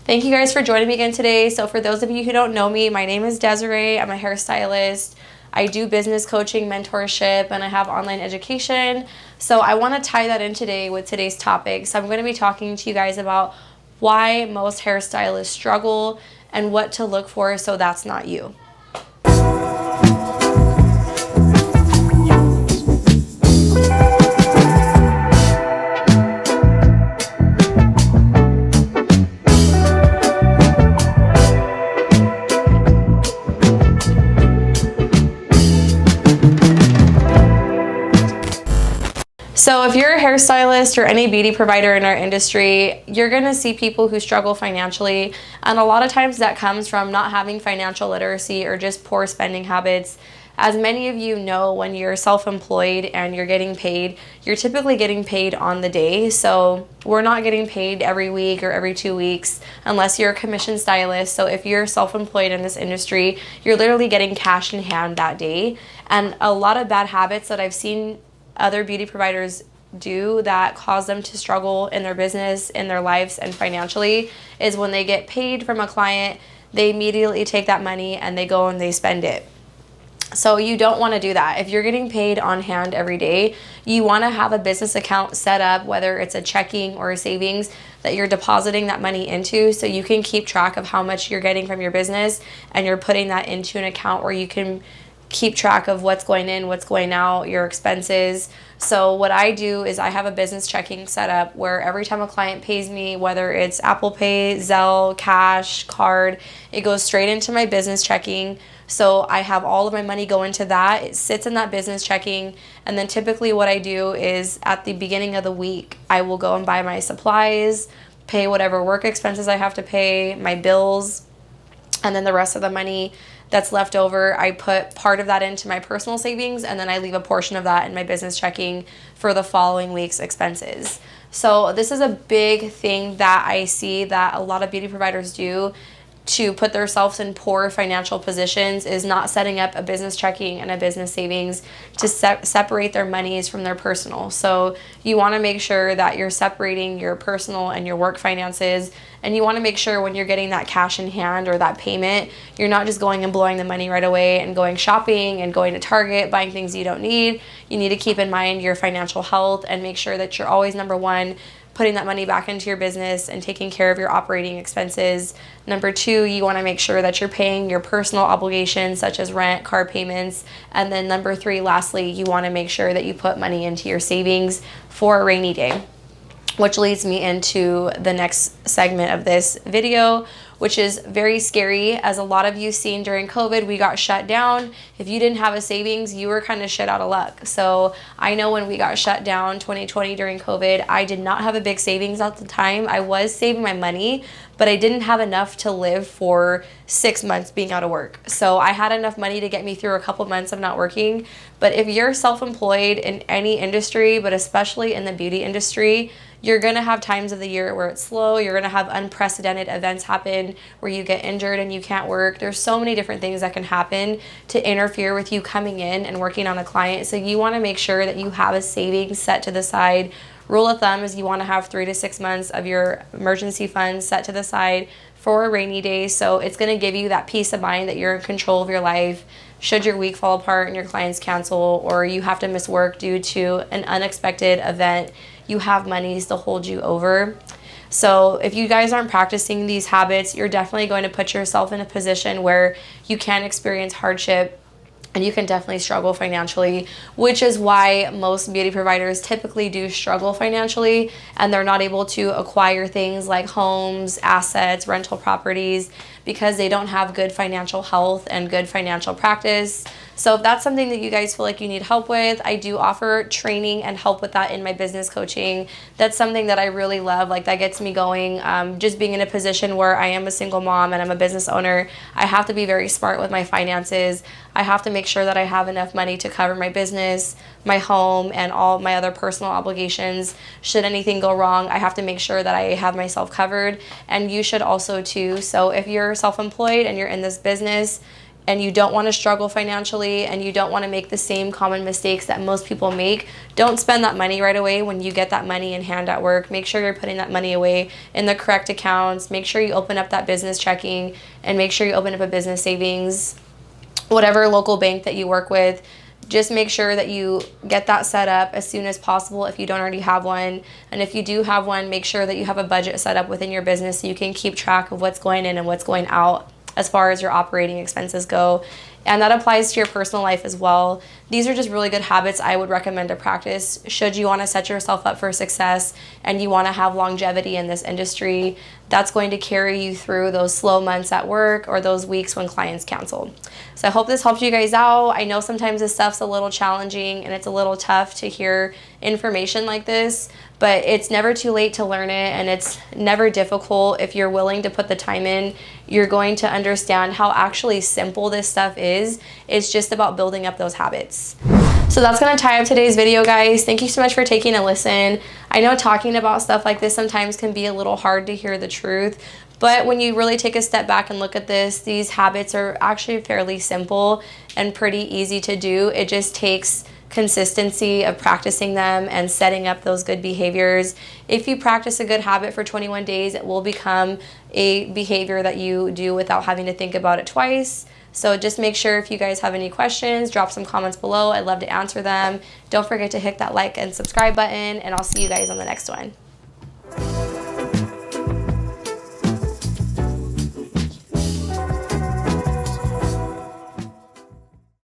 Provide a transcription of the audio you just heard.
Thank you guys for joining me again today. So for those of you who don't know me, my name is Desiree. I'm a hairstylist. I do business coaching, mentorship, and I have online education. So I want to tie that in today with today's topic. So I'm going to be talking to you guys about why most hairstylists struggle and what to look for so that's not you. So if you're a hairstylist or any beauty provider in our industry, you're going to see people who struggle financially. And a lot of times that comes from not having financial literacy or just poor spending habits. As many of you know, when you're self-employed and you're getting paid, you're typically getting paid on the day. So we're not getting paid every week or every 2 weeks unless you're a commission stylist. So if you're self-employed in this industry, you're literally getting cash in hand that day. And a lot of bad habits that I've seen other beauty providers do that cause them to struggle in their business, in their lives, and financially is when they get paid from a client, they immediately take that money and they go and they spend it. So you don't want to do that. If you're getting paid on hand every day, you want to have a business account set up, whether it's a checking or a savings, that you're depositing that money into so you can keep track of how much you're getting from your business and you're putting that into an account where you can keep track of what's going in, what's going out, your expenses. So what I do is I have a business checking set up where every time a client pays me, whether it's Apple Pay, Zelle, cash, card, it goes straight into my business checking. So I have all of my money go into that. It sits in that business checking. And then typically what I do is at the beginning of the week, I will go and buy my supplies, pay whatever work expenses I have to pay, my bills, and then the rest of the money that's left over, I put part of that into my personal savings, and then I leave a portion of that in my business checking for the following week's expenses. So this is a big thing that I see that a lot of beauty providers do to put themselves in poor financial positions is not setting up a business checking and a business savings to separate their monies from their personal. So you want to make sure that you're separating your personal and your work finances, and you want to make sure when you're getting that cash in hand or that payment, you're not just going and blowing the money right away and going shopping and going to Target, buying things you don't need. You need to keep in mind your financial health and make sure that you're always, number one, putting that money back into your business and taking care of your operating expenses. Number two, you want to make sure that you're paying your personal obligations such as rent, car payments. And then number three, lastly, you want to make sure that you put money into your savings for a rainy day, which leads me into the next segment of this video, which is very scary. As a lot of you seen during COVID, we got shut down. If you didn't have a savings, you were kind of shit out of luck. So I know when we got shut down 2020 during COVID, I did not have a big savings at the time. I was saving my money, but I didn't have enough to live for 6 months being out of work. So I had enough money to get me through a couple months of not working. But if you're self-employed in any industry, but especially in the beauty industry, you're going to have times of the year where it's slow. You're going to have unprecedented events happen where you get injured and you can't work. There's so many different things that can happen to interfere with you coming in and working on a client. So you want to make sure that you have a savings set to the side. Rule of thumb is you want to have 3 to 6 months of your emergency funds set to the side for a rainy day. So it's going to give you that peace of mind that you're in control of your life. Should your week fall apart and your clients cancel or you have to miss work due to an unexpected event, you have monies to hold you over. So if you guys aren't practicing these habits, you're definitely going to put yourself in a position where you can experience hardship and you can definitely struggle financially, which is why most beauty providers typically do struggle financially and they're not able to acquire things like homes, assets, rental properties because they don't have good financial health and good financial practice. So if that's something that you guys feel like you need help with, I do offer training and help with that in my business coaching. That's something that I really love. Like that gets me going. Just being in a position where I am a single mom and I'm a business owner, I have to be very smart with my finances. I have to make sure that I have enough money to cover my business, my home, and all my other personal obligations. Should anything go wrong, I have to make sure that I have myself covered, and you should also too. So if you're self-employed and you're in this business, and you don't want to struggle financially, and you don't want to make the same common mistakes that most people make, don't spend that money right away when you get that money in hand at work. Make sure you're putting that money away in the correct accounts. Make sure you open up that business checking, and make sure you open up a business savings, whatever local bank that you work with. Just make sure that you get that set up as soon as possible if you don't already have one. And if you do have one, make sure that you have a budget set up within your business so you can keep track of what's going in and what's going out as far as your operating expenses go. And that applies to your personal life as well. These are just really good habits I would recommend to practice should you want to set yourself up for success and you want to have longevity in this industry. That's going to carry you through those slow months at work or those weeks when clients cancel. So I hope this helped you guys out. I know sometimes this stuff's a little challenging and it's a little tough to hear information like this, but it's never too late to learn it, and it's never difficult. If you're willing to put the time in, you're going to understand how actually simple this stuff is. It's just about building up those habits. So that's going to tie up today's video, guys. Thank you so much for taking a listen. I know talking about stuff like this sometimes can be a little hard to hear the truth, but when you really take a step back and look at this, these habits are actually fairly simple and pretty easy to do. It just takes consistency of practicing them and setting up those good behaviors. If you practice a good habit for 21 days, it will become a behavior that you do without having to think about it twice. So just make sure, if you guys have any questions, drop some comments below. I'd love to answer them. Don't forget to hit that like and subscribe button, and I'll see you guys on the next one.